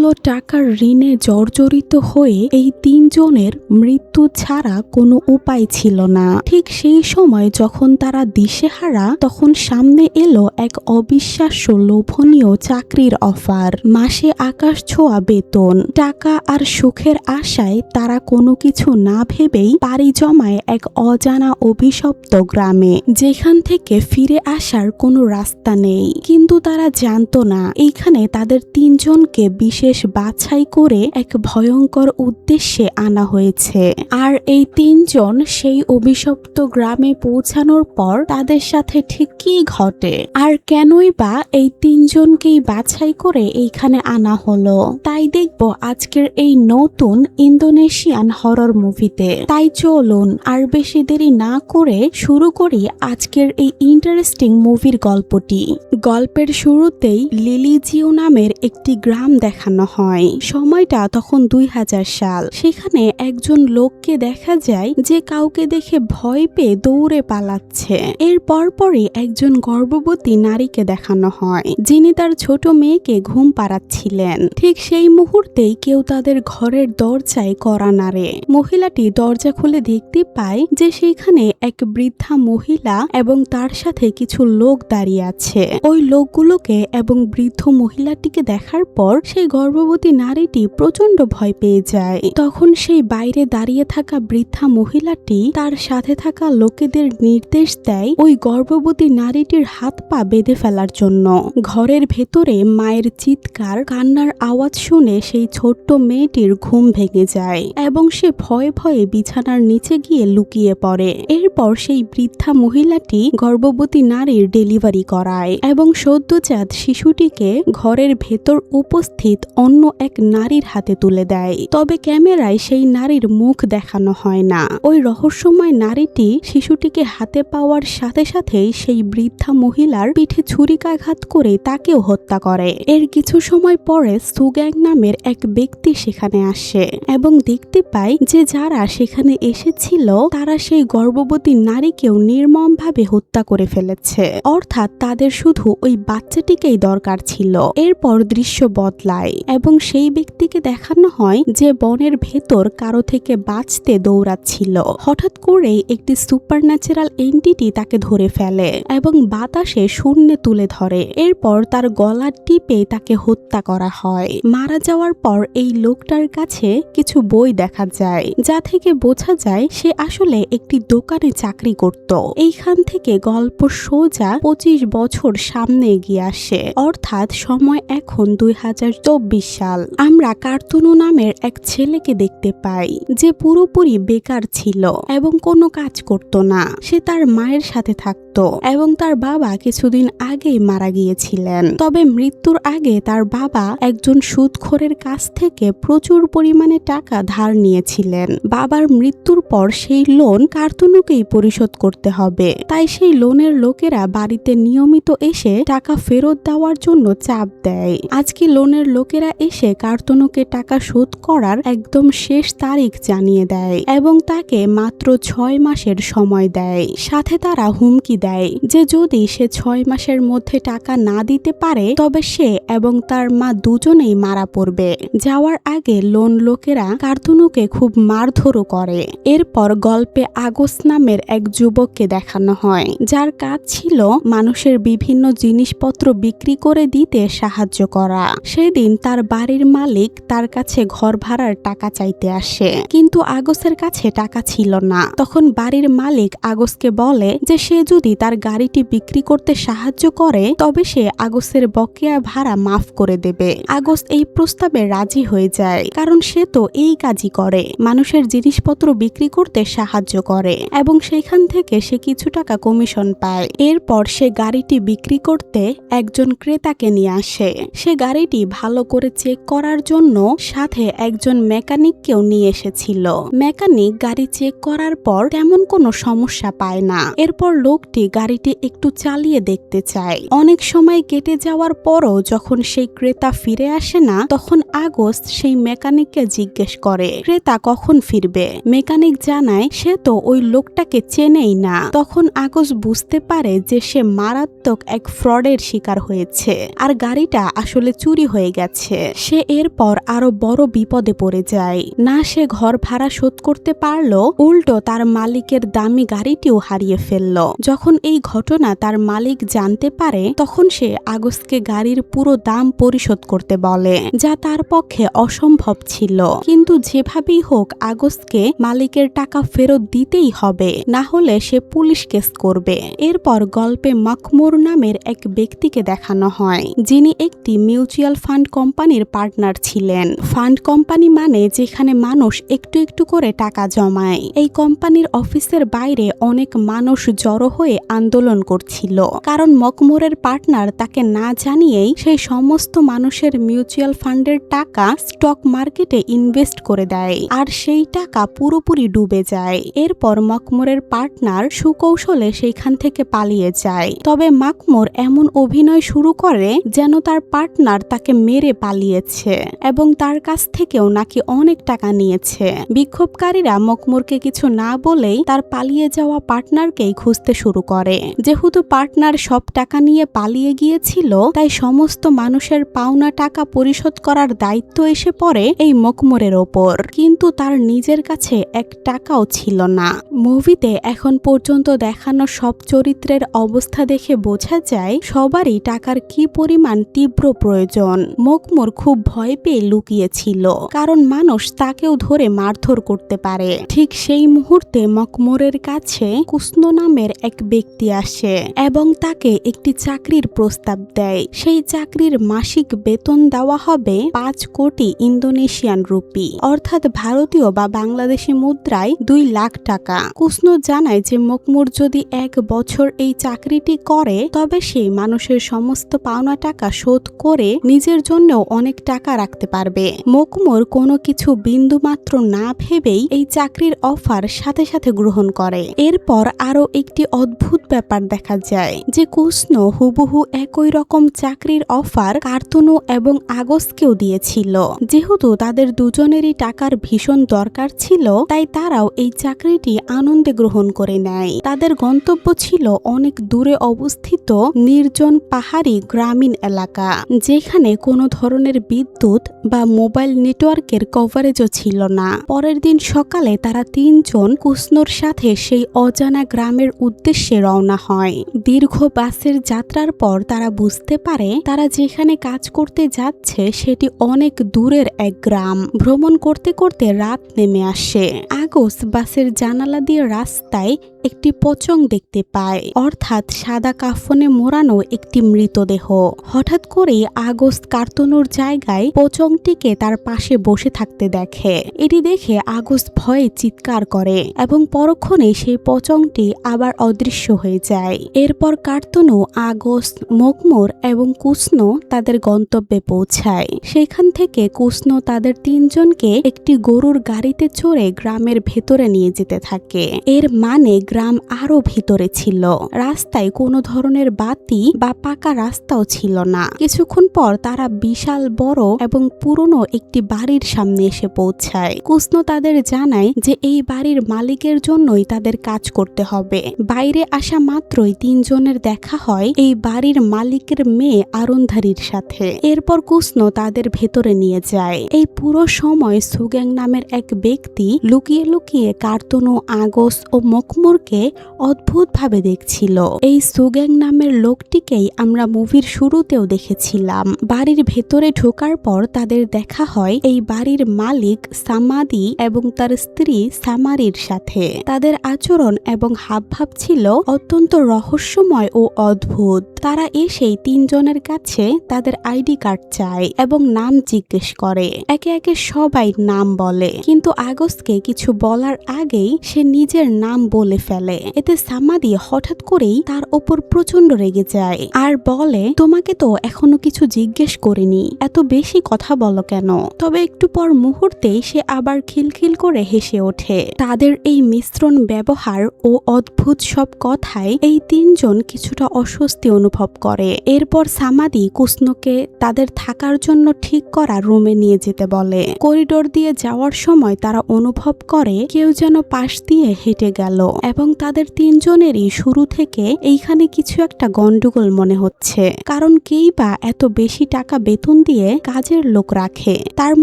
অনেকগুলো টাকার ঋণে জর্জরিত হয়ে এই তিনজনের মৃত্যু ছাড়া কোনো উপায় ছিল না। ঠিক সেই সময় যখন তারা দিশেহারা, তখন সামনে এলো এক অবিশ্বাস্য লোভনীয় চাকরির অফার। মাসে আকাশ ছোঁয়া বেতন, টাকা আর সুখের আশায় তারা কোনো কিছু না ভেবেই পাড়ি জমায় এক অজানা অভিশপ্ত গ্রামে, যেখান থেকে ফিরে আসার কোনো রাস্তা নেই। কিন্তু তারা জানতো না এইখানে তাদের তিনজনকে বিশেষ বাছাই করে এক ভয়ঙ্কর উদ্দেশ্যে আনা হয়েছে। আর এই তিনজন সেই অভিশপ্ত গ্রামে পৌঁছানোর পর তাদের সাথে ঠিক কী ঘটে, আর কেনই বা এই তিনজনকেই বাছাই করে এইখানে আনা হলো, তাই দেখবো আজকের এই নতুন ইন্দোনেশিয়ান হরর মুভিতে। তাই চলুন আর বেশি দেরি না করে শুরু করি আজকের এই ইন্টারেস্টিং মুভির গল্পটি। গল্পের শুরুতেই লিলিজিও নামের একটি গ্রাম দেখানো হয়। সময়টা তখন 2000 সাল। সেখানে একজন লোককে দেখা যায় যে কাউকে দেখে ভয় পেয়ে দৌড়ে পালাচ্ছে। এর পরপরই একজন গর্ভবতী নারীকে দেখানো হয়, যিনি তার ছোট মেয়েকে ঘুম পাড়াচ্ছিলেন। ঠিক সেই মুহূর্তেই কেউ তাদের ঘরের দরজায় কড়া নাড়ে। মহিলাটি দরজা খুলে দেখতে পায় যে সেখানে এক বৃদ্ধা মহিলা এবং তার সাথে কিছু লোক দাঁড়িয়ে আছে। ওই লোকগুলোকে এবং বৃদ্ধ মহিলাটিকে দেখার পর সেই গর্ভবতী নারীটি প্রচন্ড ভয় পেয়ে যায়। তখন সেই বাইরে দাঁড়িয়ে থাকা বৃদ্ধা মহিলাটি তার সাথে থাকা লোকেদের নির্দেশ দেয় ওই গর্ভবতী নারীটির হাত পা বেঁধে ফেলার জন্য। ঘরের ভেতরে মায়ের চিৎকার কান্নার আওয়াজ শুনে সেই ছোট্ট মেয়েটির ঘুম ভেঙে যায় এবং সে ভয়ে ভয়ে বিছানার নিচে গিয়ে লুকিয়ে পড়ে। এরপর সেই বৃদ্ধা মহিলাটি গর্ভবতী নারীর ডেলিভারি করায় এবং সদ্যজাত শিশুটিকে ঘরের ভেতর উপস্থিত অন্য এক নারীর হাতে তুলে দেয়। তবে ক্যামেরায় সেই নারীর মুখ দেখানো হয় না। ওই রহস্যময় নারীটি শিশুটিকে হাতে পাওয়ার সাথে সাথেই সেই বৃদ্ধা মহিলার পিঠে ছুরিকাঘাত করে তাকেও হত্যা করে। এর কিছু সময় পরে সুগ্যাং নামের এক ব্যক্তি সেখানে আসে এবং দেখতে পায় যে যারা সেখানে এসেছিল তারা সেই গর্ভবতী নারীকেও নির্মমভাবে হত্যা করে ফেলেছে। অর্থাৎ তাদের শুধু ওই বাচ্চাটিকেই দরকার ছিল। এরপর দৃশ্য বদলায় এবং সেই ব্যক্তিকে দেখানো হয় যে বনের ভেতর কারো থেকে বাঁচতে দৌড়াচ্ছিল। হঠাৎ করেই একটি সুপারন্যাচারাল এন্টিটি তাকে ধরে ফেলে এবং বাতাসে শূন্যে তুলে ধরে। এরপর তার গলা টিপে তাকে হত্যা করা হয়। মারা যাওয়ার পর এই লোকটার কাছে কিছু বই দেখা যায়, যা থেকে বোঝা যায় সে আসলে একটি দোকানে চাকরি করত। এইখান থেকে গল্প সোজা 25 বছর সামনে এগিয়ে আসে, অর্থাৎ সময় এখন 2024 সাল। আমরা কার্তুনু নামের এক ছেলেকে দেখতে পাই যে পুরোপুরি বেকার ছিল এবং কোনো কাজ করত না। সে তার মায়ের সাথে থাকতো এবং তার বাবা কিছুদিন আগেই মারা গিয়েছিলেন। তবে মৃত্যুর আগে তার বাবা একজন সুদখোরের কাছ থেকে প্রচুর পরিমাণে টাকা ধার নিয়েছিলেন। বাবার মৃত্যুর পর সেই লোন কার্তুনুকেই পরিশোধ করতে হবে। তাই সেই লোনের লোকেরা বাড়িতে নিয়মিত এসে টাকা ফেরত দেওয়ার জন্য চাপ দেয়। আজকে লোনের লোকেরা এসে কার্তুনুকে টাকা শোধ করার একদম শেষ তারিখ জানিয়ে দেয় এবং তাকে মাত্র 6 মাসের সময় দেয়। সাথে তারা হুমকি দেয় যে যদি সে 6 মাসের মধ্যে টাকা না দিতে পারে তবে সে এবং তার মা দুজনেই মারা পড়বে। যাওয়ার আগে লোন লোকেরা কার্তুনুকে খুব মারধরও করে। এরপর গল্পে আগস নামের এক যুবককে দেখানো হয়, যার কাজ ছিল মানুষের বিভিন্ন জিনিসপত্র বিক্রি করে দিতে সাহায্য করা। সেদিন তার বাড়ির মালিক তার কাছে ঘর ভাড়ার টাকা চাইতে আসে, কিন্তু আগসের কাছে টাকা ছিল না। তখন বাড়ির মালিক আগসকে বলে যে সে যদি তার গাড়িটি বিক্রি করতে সাহায্য করে তবে সে আগসের বকেয়া ভাড়া মাফ করে দেবে। আগস এই প্রস্তাবে রাজি হয়ে যায়, কারণ সে তো এই কাজই করে, মানুষের জিনিসপত্র বিক্রি করতে সাহায্য করে এবং সেখান থেকে সে কিছু টাকা কমিশন পায়। এরপর সে গাড়িটি বিক্রি করতে একজন ক্রেতাকে নিয়ে আসে। সে গাড়িটি ভালো করে চেক করার জন্য সাথে একজন মেকানিককেও নিয়ে এসেছিল। মেকানিক গাড়ি চেক করার পর তেমন কোনো সমস্যা পায় না। এরপর লোকটি গাড়িটি একটু চালিয়ে দেখতে চায়। অনেক সময় কেটে যাওয়ার পরও যখন সেই ক্রেতা ফিরে আসে না, তখন আগস্ট সেই মেকানিককে জিজ্ঞেস করে ক্রেতা কখন ফিরবে। মেকানিক জানায় সে তো ওই লোকটাকে চেনেই না। তখন আগস্ট বুঝতে পারে যে সে মারাত্মক এক ফ্রডের শিকার হয়েছে আর গাড়িটা আসলে চুরি হয়ে গেছে। দেখে সে এরপর আরো বড় বিপদে পড়ে যায়। না সে ঘর ভাড়া শোধ করতে পারলো, উল্টো তার মালিকের দামি গাড়িটিও হারিয়ে ফেলল। যখন এই ঘটনা তার মালিক জানতে পারে তখন সে আগস্টকে গাড়ির পুরো দাম পরিশোধ করতে বলে, যা তার পক্ষে অসম্ভব ছিল। কিন্তু যেভাবেই হোক আগস্টকে মালিকের টাকা ফেরত দিতেই হবে, না হলে সে পুলিশ কেস করবে। এরপর গল্পে মখমুর নামের এক ব্যক্তিকে দেখানো হয়, যিনি একটি মিউচুয়াল ফান্ড কোম্পানির পার্টনার ছিলেন। ফান্ড কোম্পানি মানে যেখানে মানুষ একটু একটু করে টাকা জমায়। এই কোম্পানির অফিসের বাইরে অনেক মানুষ জড়ো হয়ে আন্দোলন করছিল, কারণ মখমুরের পার্টনার তাকে না জানিয়েই সেই সমস্ত মানুষের মিউচুয়াল ফান্ডের টাকা স্টক মার্কেটে ইনভেস্ট করে দেয়, আর সেই টাকা পুরোপুরি ডুবে যায়। এরপর মখমুরের পার্টনার সুকৌশলে সেইখান থেকে পালিয়ে যায়। তবে মখমুর এমন অভিনয় শুরু করে যেন তার পার্টনার তাকে মেরে পালিয়েছে এবং তার কাছ থেকেও নাকি অনেক টাকা নিয়েছে। বিক্ষোভকারীরা মখমুরকে কিছু না বলেই তার পালিয়ে যাওয়া পার্টনারকেই খুঁজতে শুরু করে। যেহেতু পার্টনার সব টাকা নিয়ে পালিয়ে গিয়েছিল, তাই সমস্ত মানুষের পাওনা টাকা পরিশোধ করার দায়িত্ব এসে পড়ে এই মখমুরের ওপর। কিন্তু তার নিজের কাছে এক টাকাও ছিল না। মুভিতে এখন পর্যন্ত দেখানো সব চরিত্রের অবস্থা দেখে বোঝা যায় সবারই টাকার কি পরিমাণ তীব্র প্রয়োজন। মখমুর খুব ভয় পেয়ে লুকিয়েছিল, কারণ মানুষ তাকেও ধরে মারধর করতে পারে। ঠিক সেই মুহূর্তে মখমুরের কাছে কুসনো নামের এক ব্যক্তি আসে এবং তাকে একটি চাকরির প্রস্তাব দেয়। সেই চাকরির মাসিক বেতন দেওয়া হবে 5 কোটি ইন্দোনেশিয়ান রুপি, অর্থাৎ ভারতীয় বা বাংলাদেশি মুদ্রায় 2 লাখ টাকা। কুসনো জানায় যে মখমুর যদি 1 বছর এই চাকরিটি করে তবে সেই মানুষের সমস্ত পাওনা টাকা শোধ করে নিজের জন্যও অনেক টাকা রাখতে পারবে। মখমুর কোনো কিছু বিন্দুমাত্র না ভেবেই এই চাকরির অফার সাথে সাথে গ্রহণ করে। এরপর আরো একটি অদ্ভুত ব্যাপার দেখা যায় যে কুসনো হুবহু একই রকম চাকরির অফার কার্তুনো এবং আগস্টকেও দিয়েছিল। যেহেতু তাদের দুজনেরই টাকার ভীষণ দরকার ছিল, তাই তারাও এই চাকরিটি আনন্দে গ্রহণ করে নেয়। তাদের গন্তব্য ছিল অনেক দূরে অবস্থিত নির্জন পাহাড়ি গ্রামীণ এলাকা, যেখানে কোনো ধরনের বিদ্যুৎ বা মোবাইল নেটওয়ার্কের কভারেজও ছিল না। পরের দিন সকালে তারা 3 জন কুসনোর সাথে সেই অজানা গ্রামের উদ্দেশ্যে রওনা হয়। দীর্ঘ বাসের যাত্রার পর তারা বুঝতে পারে তারা যেখানে কাজ করতে যাচ্ছে সেটি অনেক দূরের এক গ্রাম। ভ্রমণ করতে করতে রাত নেমে আসে। আগস্ট বাসের জানালা দিয়ে রাস্তায় একটি পচং দেখতে পায়, অর্থাৎ সাদা কাফনে মোড়ানো একটি মৃতদেহ। হঠাৎ করেই আগস্ট কার্তুনোর জায়গায় পচংটিকে তার পাশে বসে থাকতে দেখে। এটি দেখে আগস্ট ভয়ে চিৎকার করে এবং পরক্ষণে সেই পচংটি আবার অদৃশ্য হয়ে যায়। এরপর কার্তুনো, আগস্ট, মখমুর এবং কুসনো তাদের গন্তব্যে পৌঁছায়। সেখান থেকে কুসনো তাদের 3 জনকে একটি গরুর গাড়িতে চড়ে গ্রামের ভেতরে নিয়ে যেতে থাকে। এর মানে গ্রাম আরো ভিতরে ছিল। রাস্তায় কোনো ধরনের বাতি বা পাকা রাস্তাও ছিল না। কিছুক্ষণ পর তারা বিশাল বড় এবং পুরনো একটি বাড়ির সামনে এসে পৌঁছায়। কুসনো তাদের জানায় যে এই বাড়ির মালিকের জন্যই তাদের কাজ করতে হবে। বাইরে আসা মাত্রই 3 জনের দেখা হয় এই বাড়ির মালিকের মেয়ে আরুন্ধারীর সাথে। এরপর কুসনো তাদের ভেতরে নিয়ে যায়। এই পুরো সময় সুগ্যাং নামের এক ব্যক্তি লুকিয়ে লুকিয়ে কার্তুনো, আগস্ট ও মখমুরকে অদ্ভুতভাবে দেখছিল। এই সুগ্যাং নামের লোকটিকেই আমরা মুভির শুরুতেও দেখেছিলাম। বাড়ির ভেতরে ঢোকার পর তাদের দেখা হয় এই বাড়ির মালিক সামাদি এবং তার স্ত্রী সামারির সাথে। তাদের আচরণ এবং হাবভাব ছিল অত্যন্ত রহস্যময় ও অদ্ভুত। তারা এসেই 3 জনের কাছে তাদের আইডি কার্ড চায় এবং নাম জিজ্ঞেস করে। একে একে সবাই নাম বলে, কিন্তু আগস্টকে কিছু বলার আগেই সে নিজের নাম বলে ফেলে। এতে সামাদি হঠাৎ করেই তার ওপর প্রচন্ড রেগে যায় আর বলে, তোমাকে তো এখনো কিছু জিজ্ঞেস করিনি, এত বেশি কথা বলো কেন? তবে একটু পর মুহূর্তেই সে আবার খিলখিল করে হেসে ওঠে। তাদের এই মিশ্রণ ব্যবহার ও অদ্ভুত সব কথায় এই 3 জন কিছুটা অস্বস্তি অনুভব করে। এরপর সামাদি কুসনোকে তাদের থাকার জন্য ঠিক করা রুমে নিয়ে যেতে বলে। করিডোর দিয়ে যাওয়ার সময় তারা অনুভব করে কেউ যেন পাশ দিয়ে হেঁটে গেল এবং তাদের 3 জনেরই শুরু থেকে এইখানে কিছু একটা গন্ডগোল মনে হচ্ছে, কারণ কেই বা এত বেশি টাকা বেতন দিয়ে কাজের লোক রাখে। তার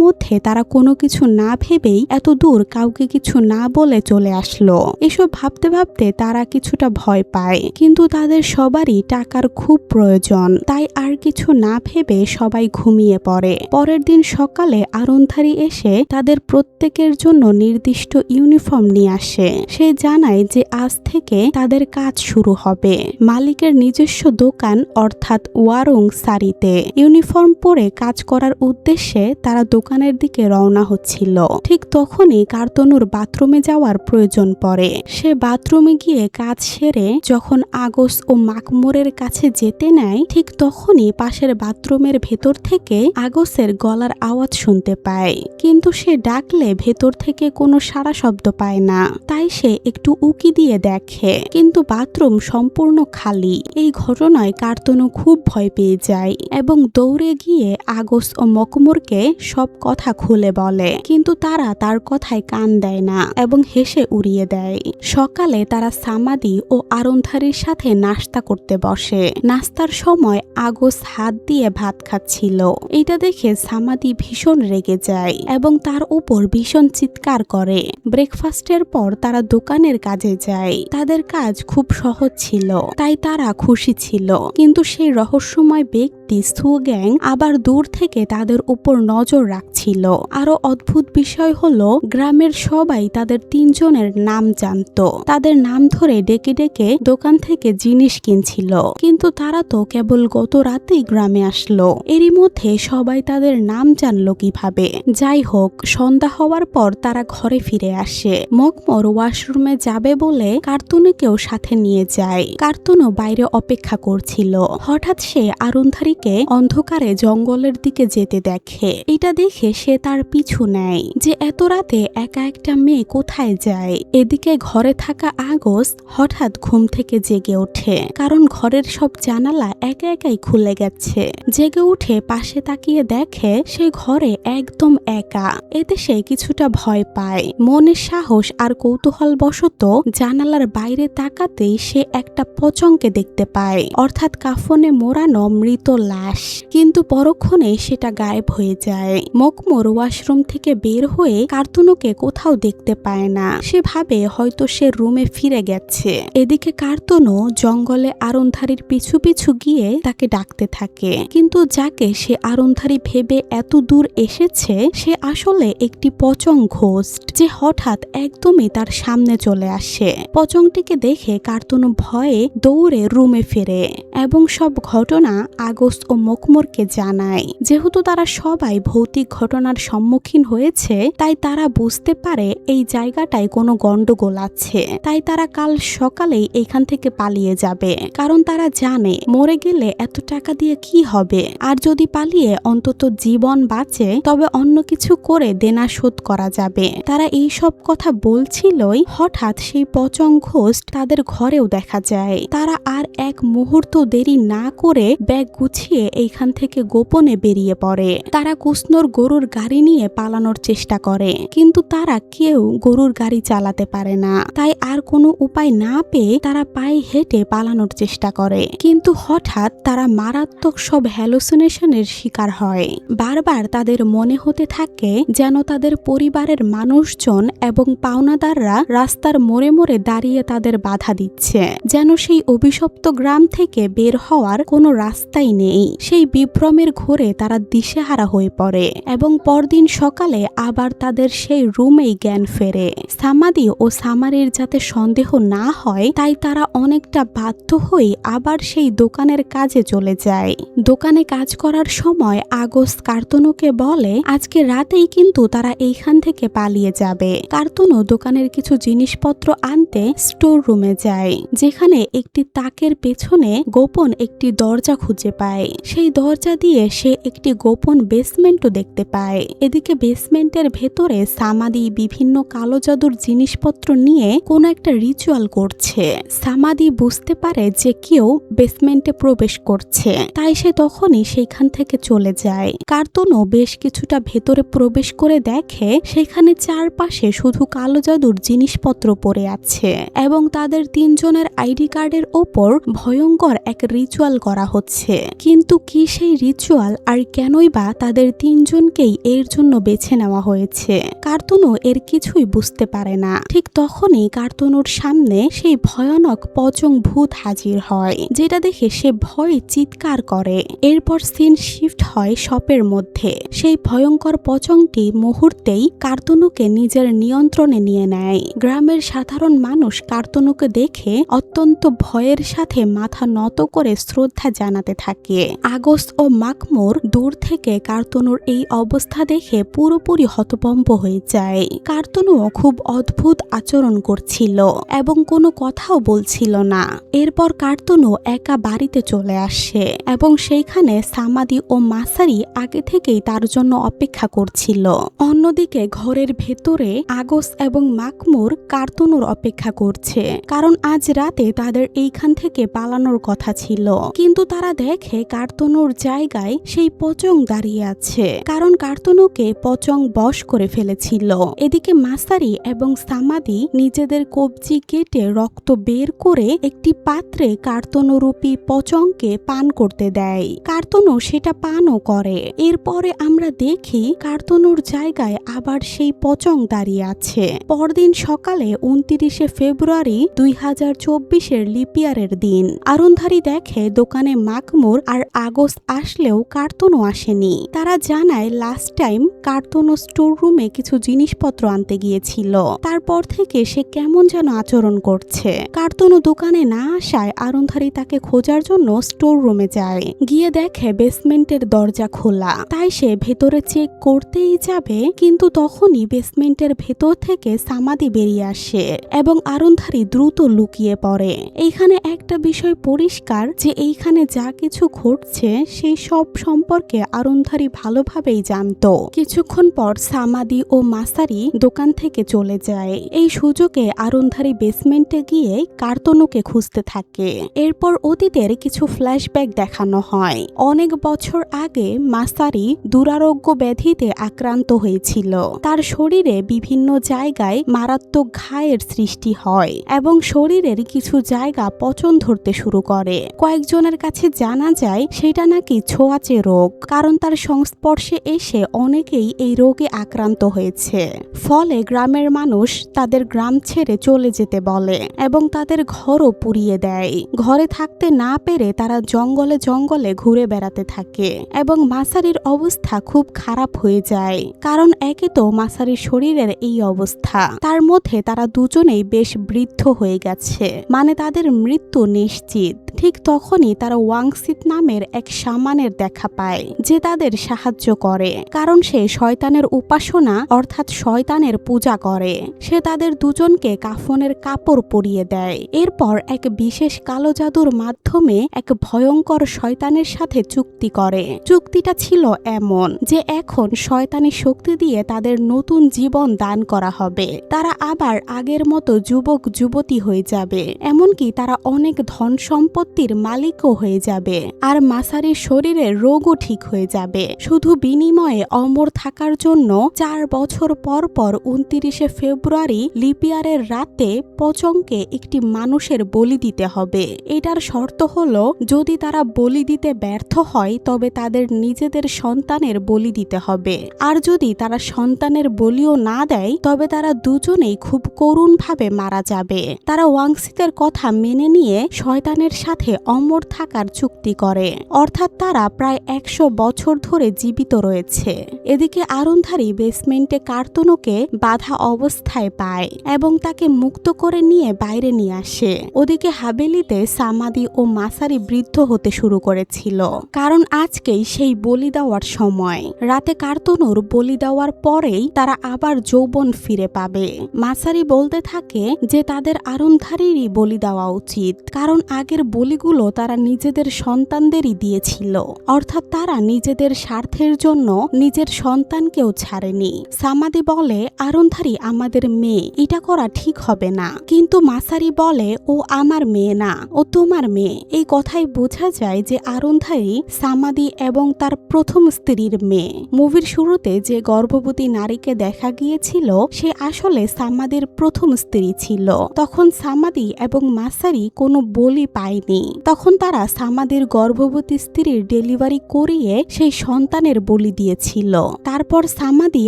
মধ্যে তারা কোনো কিছু না ভেবেই এত দূর কাউকে কিছু না বলে চলে আসলো। এসব ভাবতে ভাবতে তারা কিছুটা ভয় পায়, কিন্তু তাদের সবারই টাকার খুব প্রয়োজন, তাই আর কিছু না ভেবে সবাই ঘুমিয়ে পড়ে। পরের দিন সকালে আরন্ধারী এসে তাদের প্রত্যেকের জন্য নির্দিষ্ট ইউনিফর্ম নিয়ে আসে। সে জানায় যে আজ থেকে তাদের কাজ শুরু হবে মালিকের নিজস্ব দোকান অর্থাৎ ওয়ারং সারিতে। ইউনিফর্ম পরে কাজ করার উদ্দেশ্যে তারা দোকানের দিকে রওনা হচ্ছিল। ঠিক তখনই কার্তনুর বাথরুমে যাওয়ার প্রয়োজন পড়ে। সে বাথরুমে গিয়ে কাজ সেরে যখন আগস ও মাকমরের কাছে যেতে নেয়, ঠিক তখনই পাশের বাথরুমের ভেতর থেকে আগসের গলার আওয়াজ শুনতে পায়, কিন্তু সে ডাকলে ভেতর থেকে কোনো সাড়া শব্দ পায় না। তাই সে একটু উকি দিয়ে দেখে, কিন্তু বাথরুম সম্পূর্ণ খালি। এই ঘটনায় কার্তনু খুব ভয় পেয়ে যায় এবং দৌড়ে গিয়ে আগস ও মকমরকে সব কথা খুলে বলে, কিন্তু তারা তার কথায় কান দেয় না এবং হেসে উড়িয়ে দেয়। সকালে তারা সামাদি ও আরন্ধারীর সাথে নাস্তা করতে বসে। নাস্তার সময় আগস হাত দিয়ে ভাত খাচ্ছিল। এটা দেখে সামাদি ভীষণ রেগে যায় এবং তার উপর ভীষণ চিৎকার করে। ব্রেকফাস্টের পর তারা দোকানের কাজে যায়। তাদের কাজ খুব সহজ ছিল, তাই তারা খুশি ছিল, কিন্তু সেই রহস্যময় ব্যক্তি সুগ্যাং আবার দূর থেকে তাদের উপর নজর রাখছিল। আরো অদ্ভুত বিষয় হলো গ্রামের সবাই তাদের তিনজনের নাম জানত। তাদের নাম ধরে ডেকে ডেকে দোকান থেকে জিনিস কিনছিল, কিন্তু তারা তো কেবল গত রাতেই গ্রামে আসলো। এরই মধ্যে সবাই তাদের নাম জানলো কিভাবে? যাই হোক, সন্ধ্যা হওয়ার পর তারা ঘরে ফিরে আসে। মকমর ওয়াশরুমে যাবে বলে কার্তুনুকেও সাথে নিয়ে যায়। কার্তুনু বাইরে অপেক্ষা করছিল। হঠাৎ সে আরন্ধারীকে অন্ধকারে জঙ্গলের দিকে যেতে দেখে। এটা দেখে সে তার পিছু নেয় যে এত রাতে একা একটা মেয়ে কোথায় যায়। এদিকে ঘরে থাকা আগস হঠাৎ ঘুম থেকে জেগে ওঠে, কারণ ঘরের সব জানালা একা একাই খুলে গেছে। জেগে উঠে পাশে তাকিয়ে দেখে সে ঘরে একদম একা। এতে সে কিছুটা ভয় পায়। মনের সাহস আর কৌতূহল বশত জানালার বাইরে তাকাতেই সে একটা পচংকে দেখতে পায়, অর্থাৎ কাফনে মোড়ানো মৃত লাশ। কিন্তু পরক্ষণে সেটা গায়েব হয়ে যায়। মকমর ওয়াশরুম থেকে বের হয়ে কার্তুনুকে কোথাও দেখতে পায় না। সে ভাবে হয়তো সে রুমে ফিরে গেছে। এদিকে কার্তুনু জঙ্গলে আরন্ধারীর পিছু পিছু গিয়ে তাকে ডাকতে থাকে, কিন্তু যাকে সে আরন্ধারী ভেবে এত দূর এসেছে সে আসলে একটি পচং ঘোস্ট, যে হঠাৎ একদমই তার সামনে চলে আসে। পচংটিকে দেখে কার্তুনু ভয়ে দৌড়ে রুমে ফেরে এবং সব ঘটনা আগস ও মকমরকে জানায়। যেহেতু তারা সবাই ভৌতিক ঘটনার সম্মুখীন হয়েছে, তাই তারা বুঝতে পারে এই জায়গাটায় কোনো গন্ডগোল আছে। তাই তারা কাল সকালেই এখান থেকে পালিয়ে যাবে, কারণ তারা জানে মরে গেলে এত টাকা দিয়ে কি হবে, আর যদি পালিয়ে অন্তত জীবন বাঁচে তবে অন্য কিছু করে দেনা শোধ করা যাবে। তারা এই সব কথা বলছিলই হঠাৎ সেই পচং ঘোস্ট তাদের ঘরেও দেখা যায়। তারা আর এক মুহূর্ত দেরি না করে ব্যাগ গুছিয়ে এইখান থেকে গোপনে বেরিয়ে পড়ে। তারা কুসনোর গরুর গাড়ি নিয়ে পালানোর চেষ্টা করে, কিন্তু তারা কেউ গরুর গাড়ি চালাতে পারে না। তাই আর কোনো উপায় না পেয়ে তারা পায়ে হেঁটে পালানোর চেষ্টা করে, কিন্তু হঠাৎ তারা মারাত্মক সব হ্যালুসিনেশনের শিকার হয়। বারবার তাদের মনে হতে থাকে যেন তাদের পরিবারের মানুষজন এবং পাওনাদাররা রাস্তার মোড়ে মোড়ে দাঁড়িয়ে তাদের বাধা দিচ্ছে, যেন সেই অভিশপ্ত গ্রাম থেকে বের হওয়ার কোনো রাস্তাই নেই। সেই বিভ্রমের ঘোরে তারা দিশেহারা হয়ে পড়ে এবং পরদিন সকালে আবার তাদের সেই রুমেই জ্ঞান ফেরে। সামাদি ও সামারির যাতে সন্দেহ না হয় তাই তারা অনেকটা বাধ্য হয়ে আবার সেই দোকানের কাজে চলে যায়। দোকানে কাজ করার সময় আগস কার্তুনুকে বলে আজকে রাতেই কিন্তু তারা এইখান থেকে পালিয়ে যাবে। কার্তুনু দোকানের কিছু জিনিসপত্র আনতে স্টোর রুমে যায়, যেখানে একটি তাকের পেছনে গোপন একটি দরজা খুঁজে পায়। সেই দরজা দিয়ে সে একটি গোপন বেসমেন্টও দেখতে পায়। এদিকে বেসমেন্টের ভেতরে সামাদি বিভিন্ন কালো জাদুর জিনিসপত্র নিয়ে কোনো একটা রিচুয়াল করছে। সামাদি বুঝতে পারে যে কেউ বেসমেন্টে প্রবেশ করছে, তাই সে তখনই সেইখান থেকে চলে যায়। কার্তুনু বেশ কিছুটা ভেতরে প্রবেশ করে দেখে সেখানে চারপাশে শুধু কালো জাদুর জিনিসপত্র পড়ে আছে এবং তাদের তিনজনের আইডি কার্ডের ওপর ভয়ঙ্কর এক রিচুয়াল করা হচ্ছে। কিন্তু কি সেই রিচুয়াল আর কেনই বা তাদের তিনজনকেই এর জন্য বেছে নেওয়া হয়েছে? কার্তুনো এর কিছুই বুঝতে পারে না। ঠিক তখনই কার্তুনোর সামনে সেই ভয়ানক পচং ভূত হাজির হয়, যেটা দেখে সে ভয়ে চিৎকার করে। এরপর সিন শিফট হয় শপের মধ্যে। সেই ভয়ঙ্কর পচংটি মুহূর্তেই কার্তুনোকে নিজের নিয়ন্ত্রণে নিয়ে নেয়। গ্রামের সাধারণ মানুষ কার্তুনোকে দেখে অত্যন্ত ভয়ের সাথে মাথা নত করে শ্রদ্ধা জানাতে থাকে। আগস্ট ও মাকমুর দূর থেকে কার্তুনোর এই অবস্থা দেখে পুরোপুরি হতভম্ব হয়ে যায়। কার্তুনো খুব অদ্ভুত আচরণ করছিল এবং কোনো কথাও বলছিল না। এরপর কার্তুনো একা বাড়িতে চলে আসে এবং সেইখানে সামাদি ও মাসারি আগে থেকেই তার জন্য অপেক্ষা করছিল। অন্যদিকে ঘরের ভেতরে আগস্ট এবং মাকমুর কার্তুনোর অপেক্ষা করছে, কারণ আজ রাতে তাদের এইখান থেকে পালানোর কথা ছিল। কিন্তু তারা দেখে কার্তুনোর জায়গায় সেই পচং দাঁড়িয়ে আছে, কারণ কার্তুনোকে পচং বশ করে ফেলেছিল। এদিকে মাসারি এবং সামাদি নিজেদের কবজি কেটে রক্ত বের করে একটি পাত্রে কার্তুনোরূপী পচংকে পান করতে দেয়। কার্তুনো সেটা পানও করে। এরপরে আমরা দেখি কার্তুনোর জায়গায় আবার সেই পচং দাঁড়িয়ে আছে। পরদিন সকালে 29শে ফেব্রুয়ারি 2024-এর লিপিয়ারের দিন। আরুনধারী দেখে দোকানে মাকমুর আর আগস্ট আসলেও কার্তুনো আসেনি। তারা জানায় লাস্ট টাইম কার্তুনো স্টোর রুমে কিছু জিনিসপত্র আনতে গিয়েছিল। তারপর থেকে সে কেমন যেন আচরণ করছে। কার্তুনো দোকানে না আসায় আরুনধারী তাকে খোঁজার জন্য স্টোর রুমে যায়। গিয়ে দেখে বেসমেন্টের দরজা খোলা। তাই সে ভেতরে চেক করতেই যাবে, কিন্তু তখনই বেসমেন্টের ভেতর থেকে সামাদি বেরিয়ে আসে এবং আরুনধারী দ্রুত লুকিয়ে পড়ে। এইখানে একটা বিষয় পরিষ্কার যে এইখানে যা কিছু ঘটছে সেই সব সম্পর্কে আরুনধারী ভালোভাবেই জানতো। কিছুক্ষণ পর সামাদি ও মাসারি দোকান থেকে চলে যায়। এই সুযোগে আরুনধারী বেসমেন্টে গিয়ে কার্তুনোকে খুঁজতে থাকে। এরপর অতীতের কিছু ফ্ল্যাশব্যাক দেখানো হয়। অনেক বছর আগে মাসারি দুরারোগ্য ব্যাধিতে আক্রান্ত হয়েছিল। তার শরীরে বিভিন্ন জায়গায় মারাত্মক ঘায়ের সৃষ্টি হয় এবং শরীরের কিছু জায়গা পচন ধরতে শুরু করে। কয়েকজনের কাছে জানা যায় সেটা নাকি ছোঁয়াচে রোগ, কারণ তার সংস্পর্শে এসে অনেকেই এই রোগে আক্রান্ত হয়েছে। ফলে গ্রামের মানুষ তাদের গ্রাম ছেড়ে চলে যেতে বলে এবং তাদের ঘরও পুড়িয়ে দেয়। ঘরে থাকতে না পেরে তারা জঙ্গলে জঙ্গলে ঘুরে বেড়াতে থাকে এবং মাসারির অবস্থা খুব খারাপ হয়ে যায়, কারণ একে তো মাসারির শরীরের এই অবস্থা, তার মধ্যে তারা দুজনেই বেশ বৃদ্ধ হয়ে গেছে, মানে তাদের মৃত্যু নিশ্চিত। ঠিক তখনই তারা ওয়াংসিত নামের এক শামানের দেখা পায়, যে তাদের সাহায্য করে, কারণ সে শয়তানের উপাসনা অর্থাৎ শয়তানের পূজা করে। সে তাদের দুজনকে কাফনের কাপড় পরিয়ে দেয়। এরপর এক বিশেষ কালো জাদুর মাধ্যমে এক ভয়ঙ্কর শয়তানের সাথে চুক্তি করে। চুক্তিটা ছিল এমন যে এখন শয়তানি শক্তি দিয়ে তাদের নতুন জীবন দান করা হবে। তারা আবার আগের মতো যুবক যুবতী হয়ে যাবে, এমনকি তারা অনেক ধন সম্পত্তির মালিকও হয়ে যাবে, আর মাসারির শরীরের রোগও ঠিক হয়ে যাবে। শুধু বিনিময়ে অমর থাকার জন্য 4 বছর পর পর 29শে ফেব্রুয়ারি লিপিয়ারের রাতে পচংকে একটি মানুষের বলি দিতে হবে। এটার শর্ত হলো যদি তারা বলি দিতে ব্যর্থ হয় তবে তাদের নিজেদের সন্তানের বলি দিতে হবে, আর যদি তারা সন্তানের বলিও না দেয় তবে তারা দুজনেই খুব করুণভাবে মারা যাবে। তারা ওয়াংসিতের কথা মেনে নিয়ে শয়তানের সাথে অমর থাকার চুক্তি করে, অর্থাৎ তারা প্রায় 100 বছর ধরে জীবিত রয়েছে। এদিকে আরুনধারী বেসমেন্টে কার্তুনোকে বাধা অবস্থায় পায় এবং তাকে মুক্ত করে নিয়ে বাইরে নিয়ে আসে। ওদিকে হাবেলিতে সামাদি ও মাসারি বৃদ্ধ হতে শুরু করেছিল, কারণ আজকেই সেই বলি দেওয়ার সময়। রাতে কার্তুনোর বলি দেওয়ার পরেই তারা আবার যৌবন ফিরে পাবে। মাসারি বলতে থাকে যে তাদের আরুনধারীরই বলি দেওয়া উচিত, কারণ আগের বলিগুলো তারা নিজেদের সন্তানদেরই দিয়েছিল, অর্থাৎ তারা নিজেদের স্বার্থের জন্য নিজের সন্তানকেও ছাড়েনি। সামাদি বলে আরুনধারী আমাদের মেয়ে, এটা করা ঠিক হবে না। কিন্তু মাসারি বলে ও আমার মেয়ে না, ও তোমার মেয়ে। এই কথাই বোঝা যায় যে আরুনধারী সামাদি এবং তার প্রথম স্ত্রীর মেয়ে। মুভির শুরুতে যে গর্ভবতী নারীকে দেখা গিয়েছিল সে আসলে সামাদির প্রথম স্ত্রী ছিল। তখন সামাদি এবং মাসারি কোনো বলি পায়নি। তখন তারা সামাদির গর্ভ গর্ভবতী স্ত্রীর ডেলিভারি করিয়ে সেই সন্তানের বলি দিয়েছিল। তারপর সামাদি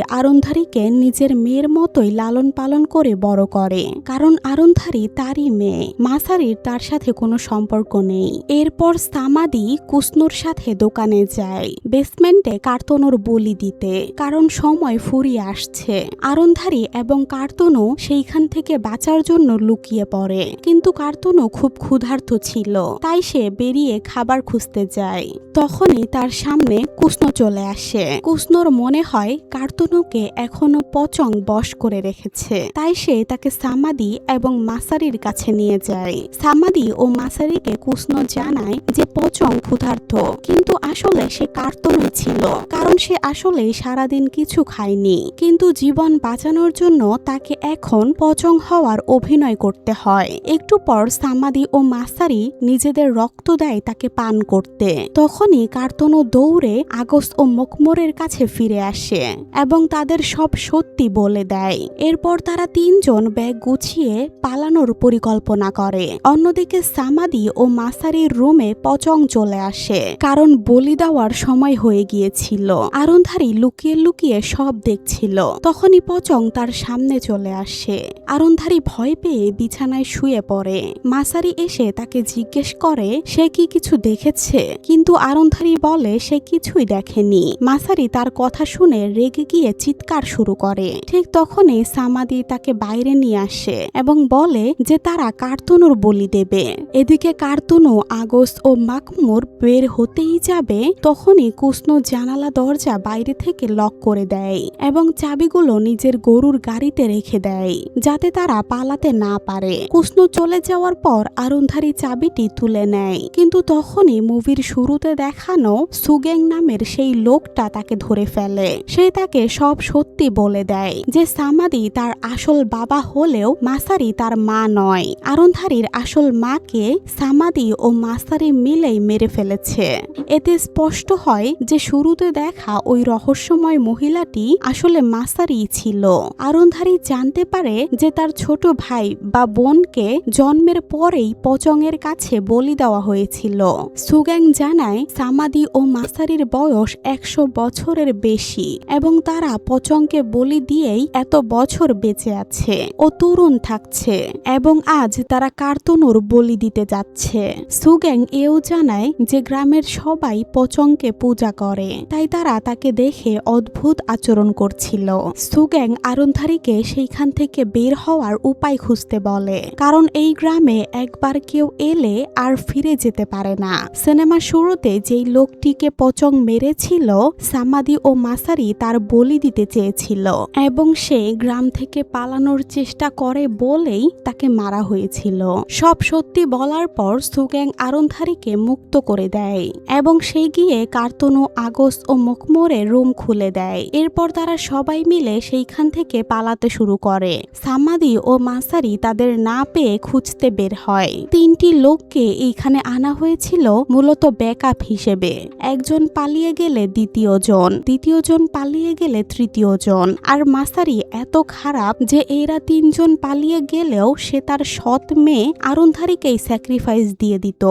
আরুনধারীকে নিজের মেয়ের মতোই লালন পালন করে বড় করে, কারণ আরুনধারী তারই মেয়ে, মাসারির তার সাথে কোনো সম্পর্ক নেই। এরপর সামাদি কুসনুর সাথে দোকানে যায় বেসমেন্টে কার্তনুর বলি দিতে, কারণ সময় ফুরিয়ে আসছে। আরুনধারী এবং কার্তনু সেইখান থেকে বাঁচার জন্য লুকিয়ে পড়ে, কিন্তু কার্তনু খুব ক্ষুধার্ত ছিল, তাই সে বেরিয়ে খাবার খুঁজতে যায়। তখনই তার সামনে কুসনু চলে আসে। কুসনুর মনে হয় কার্তনুকে এখনো পচং বশ করে রেখেছে, তাই সে তাকে সামাদি এবং মাসারির কাছে নিয়ে যায়। সামাদি ও মাসারিকে কুসনু জানায় যে পচং ক্ষুধার্ত, কিন্তু আসলে সে কার্তনুই ছিল, কারণ সে আসলে সারাদিন কিছু খায়নি, কিন্তু জীবন বাঁচানোর জন্য তাকে এখন পচং হওয়ার অভিনয় করতে হয়। একটু পর সামাদি ও মাসারি নিজেদের রক্ত দেয় তাকে পান করতে। তখনই কার্তনু দৌড়ে আগস ও মকমরের কাছে ফিরে আসে এবং তাদের সব সত্যি বলে দেয়। এরপর তারা তিনজন ব্যাগ গুছিয়ে পালানোর পরিকল্পনা করে। অন্যদিকে সামাদি ও মাসারির রুমে পচং চলে আসে, কারণ বলি দেওয়ার সময় হয়ে গিয়েছিল। আরুনধারী লুকিয়ে লুকিয়ে সব দেখছিল। তখনই পচং তার সামনে চলে আসে। আরুনধারী ভয় পেয়ে বিছানায় শুয়ে পড়ে। মাসারি এসে তাকে জিজ্ঞেস করে সে কি কিছু দেখেছে, কিন্তু আরুনধারী বলে সে কিছুই দেখেনি। মাসারি তার কথা শুনে রেগে গিয়ে চিৎকার শুরু করে। ঠিক তখনই সামাদি তাকে বাইরে নিয়ে আসে এবং বলে যে তারা কার্তনুর বলি দেবে। এদিকে কার্তনু আগস ও মাকমুর বের হতেই যাবে, তখনই কুসনু জানালা দরজা বাইরে থেকে লক করে দেয় এবং চাবিগুলো নিজের গরুর গাড়িতে রেখে দেয়, যাতে তারা পালাতে না পারে। কুসনু চলে যাওয়ার পর আরুনধারী চাবিটি তুলে নেয়, কিন্তু তখনই মুভির শুরুতে দেখানো সুগেং নামের সেই লোকটা তাকে ধরে ফেলে। সে তাকে সব সত্যি বলে দেয় যে সামাদি তার আসল বাবা হলেও মাসারি তার মা নয়। আরুনধারীর আসল মাকে সামাদি ও মাসারি মিলেই মেরে ফেলেছে। এতে স্পষ্ট হয় যে শুরুতে দেখা ওই রহস্যময় মহিলাটি আসলে মাসারি ছিল। আরুনধারী জানতে পারে যে তার ছোট ভাই বা বোনকে জন্মের পরেই পচংয়ের কাছে বলি দেওয়া হয়েছিল। সুগ্যাং জানায় সামাদি ও মাসারির বয়স 100 বছরের বেশি এবং তারা পচংকে বলি দিয়েই এত বছর বেঁচে আছে ও তরুণ থাকছে, এবং আজ তারা কার্তনুর বলি দিতে যাচ্ছে। সুগ্যাং এও জানায় যে গ্রামের সবাই পচংকে পূজা করে, তাই তারা তাকে দেখে অদ্ভুত আচরণ করছিল। সুগ্যাং আরুনধারীকে সেইখান থেকে বের হওয়ার উপায় খুঁজতে বলে, কারণ এই গ্রামে একবার কেউ এলে আর ফিরে যেতে পারে না। সিনেমার শুরুতে যেই লোকটিকে পচং মেরেছিল সামাদি ও মাসারি তার বলি দিতে চেয়েছিল এবং সে গ্রাম থেকে পালানোর চেষ্টা করে বলেই তাকে মারা হয়েছিল। সব সত্যি বলার পর সুগ্যাং আরুনধারীকে মুক্ত করে দেয় এবং সে গিয়ে কার্তনু আগস ও মকমরের রুম খুলে দেয়। এরপর তারা সবাই মিলে সেইখান থেকে পালাতে শুরু করে। সামাদি ও মাসারি তাদের না পেয়ে খুঁজতে বের হয়। তিনটি লোককে এইখানে আনা হয়েছিল মূলত ব্যাকআপ হিসেবে। একজন পালিয়ে গেলে দ্বিতীয়জন পালিয়ে গেলে তৃতীয় জন। আর মাসারি এত খারাপ যে এরা তিনজন পালিয়ে গেলেও সে তার সৎ মেয়ে আরুনধারীকেই স্যাক্রিফাইস দিয়ে দিত।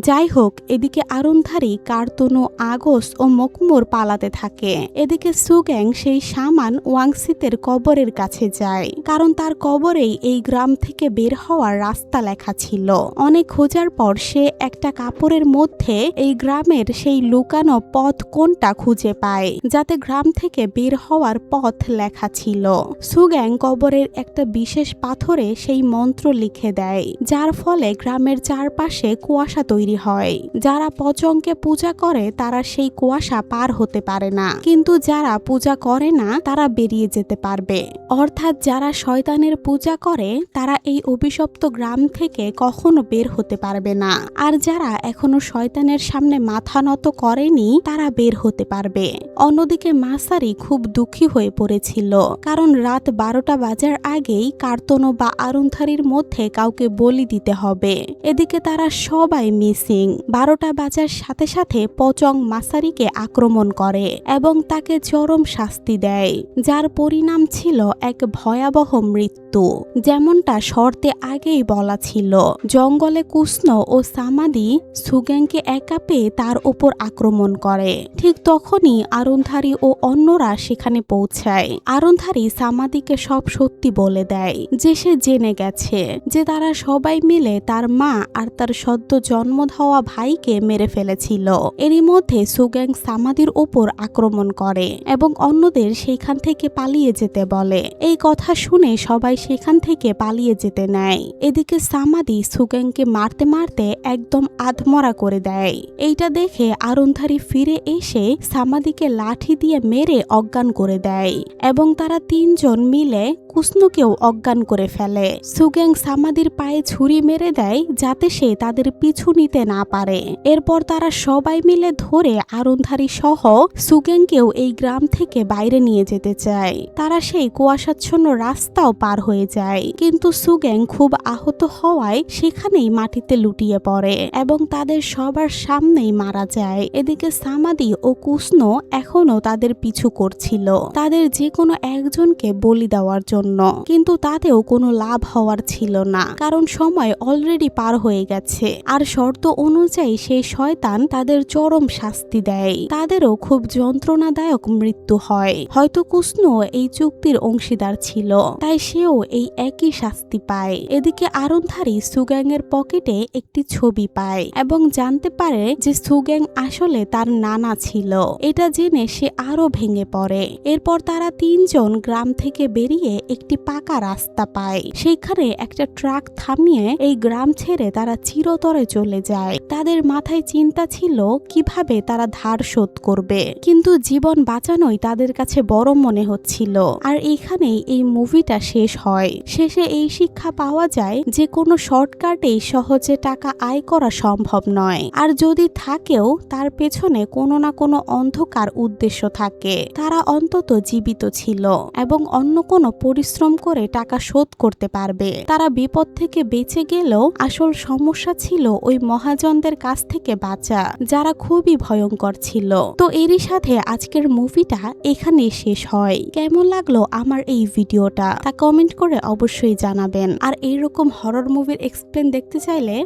যাই হোক, এদিকে আরুনধারী কার্তনু আগস ও মকমুর পালাতে থাকে। এদিকে সুগ্যাং সেই সামান ওয়াংসিতের কবরের কাছে যায়, কারণ তার কবরেই এই গ্রাম থেকে বের হওয়ার রাস্তা লেখা ছিল। অনেক খোঁজার পর সে একটা কাপড়ের মধ্যে এই গ্রামের সেই লুকানো পথ কোনটা খুঁজে পায়, যাতে গ্রাম থেকে বের হওয়ার পথ লেখা ছিল। সুগ্যাং কবরের একটা বিশেষ পাথরে সেই মন্ত্র লিখে দেয়, যার ফলে গ্রামের চারপাশে কুয়াশা তৈরি হয়। যারা পচংকে পূজা করে তারা সেই কুয়াশা পার হতে পারে না, কিন্তু যারা পূজা করে না তারা বেরিয়ে যেতে পারবে। অর্থাৎ যারা শয়তানের পূজা করে তারা এই অভিশপ্ত গ্রাম থেকে কখনো বের হতে পারবে না, আর যারা এখনো শয়তানের সামনে মাথা নত করেনি তারা বের হতে পারবে। অন্যদিকে মাসারি খুব দুঃখী হয়ে পড়েছিল, কারণ রাত 12টা বাজার আগেই কার্তনু বা আরুনধারীর মধ্যে কাউকে বলি দিতে হবে। এদিকে তারা সবাই মিসিং। 12টা বাজার সাথে সাথে পচং মাসারিকে আক্রমণ করে এবং তাকে চরম শাস্তি দেয়, যার পরিণাম ছিল এক ভয়াবহ মৃত্যু। যেমনটা শর্তে আগেই বলা ছিল, জঙ্গলে কুসনু ও সামাদি সুগ্যাং সুগ্যাংকে একা পেয়ে তার ওপর আক্রমণ করে। ঠিক তখনই আরুনধারী ও অন্যরা সেখানে পৌঁছায়। আরুনধারী সামাদিকে সব সত্যি বলে দেয় যে সে জেনে গেছে যে তারা সবাই মিলে তার মা আর তার সদ্য জন্ম হওয়া ভাইকে মেরে ফেলেছিল। এরই মধ্যে সুগ্যাং সামাদির ওপর আক্রমণ করে এবং অন্যদের সেখান থেকে পালিয়ে যেতে বলে। এই কথা শুনে সবাই সেখান থেকে পালিয়ে যেতে নেয়। এদিকে সামাদি সুগ্যাংকে মারতে মারতে একদম আধমরা করে দেয়। এইটা দেখে আরুনধারী ফিরে এসে সামাদিকে লাঠি দিয়ে মেরে অজ্ঞান করে দেয় এবং তারা তিনজন মিলে কুষ্ণকেও অজ্ঞান করে ফেলে। সুগ্যাং সামাদির পায়ে ছুরি মেরে দেয় যাতে সে তাদের পিছু নিতে না পারে। এরপর তারা সবাই মিলে ধরে আরুনধারী সহ সুগ্যাংকেও এই গ্রাম থেকে বাইরে নিয়ে যেতে চায়। তারা সেই কুয়াশাচ্ছন্ন রাস্তাও পার হয়ে যায়, কিন্তু সুগ্যাং খুব আহত হওয়ায় সেখানেই মাটিতে লুটিয়ে পড়ে এবং তাদের সবার সামনেই মারা যায়। এদিকে সামাদি ও কুষ্ণ এখনো তাদের পিছু করছিল তাদের যে কোনো একজনকে বলি দেওয়ার জন্য, কিন্তু তাতেও কোনো লাভ হওয়ার ছিল না, কারণ সময় অলরেডি পার হয়ে গেছে। আর শর্ত অনুযায়ী সেই শয়তান তাদের চরম শাস্তি দেয়। তাদেরও খুব যন্ত্রণাদায়ক মৃত্যু হয়। হয়তো কুষ্ণ এই চুক্তির অংশীদার ছিল, তাই সেও এই একই শাস্তি পায়। এদিকে আরুনধারী সুগ্যাং এর পকেটে একটি ছবি পায় এবং জানতে পারে যে সুগ্যাং আসলে তার নানা ছিল। এটা জেনে সে আরো ভেঙে পড়ে। এরপর তারা তিনজন গ্রাম থেকে বেরিয়ে একটি পাকা রাস্তা পায়। সেখানে একটা ট্রাক থামিয়ে এই গ্রাম ছেড়ে তারা চিরতরে চলে যায়। তাদের মাথায় চিন্তা ছিল কিভাবে তারা ধার শোধ করবে, কিন্তু জীবন বাঁচানোই তাদের কাছে বড় মনে হচ্ছিল। আর এখানেই এই মুভিটা শেষ হয়। শেষে এই শিক্ষা পাওয়া যায় যে কোনো শর্টকাটেই সহজে টাকা আয় করা সম্ভব নয়, আর যদি থাকেও তার পেছনে কোনো না কোনো অন্ধকার উদ্দেশ্য থাকে। তারা অন্তত জীবিত ছিল এবং অন্য কোনো পরিশ্রম করে টাকা শোধ করতে পারবে। তারা বিপদ থেকে বেঁচে গেলেও আসল সমস্যা ছিল ওই মহাজনদের কাছ থেকে বাঁচা, যারা খুবই ভয়ঙ্কর ছিল। তো এরই সাথে আজকের মুভিটা এখানে শেষ হয়। কেমন লাগলো আমার এই ভিডিওটা তা কমেন্ট করে অবশ্যই জানাবেন। আর এইরকম হরর মুভির এক্সপ্লেন দেখতে চাইলে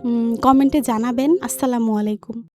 কমেন্টে জানাবেন। আসসালামু আলাইকুম।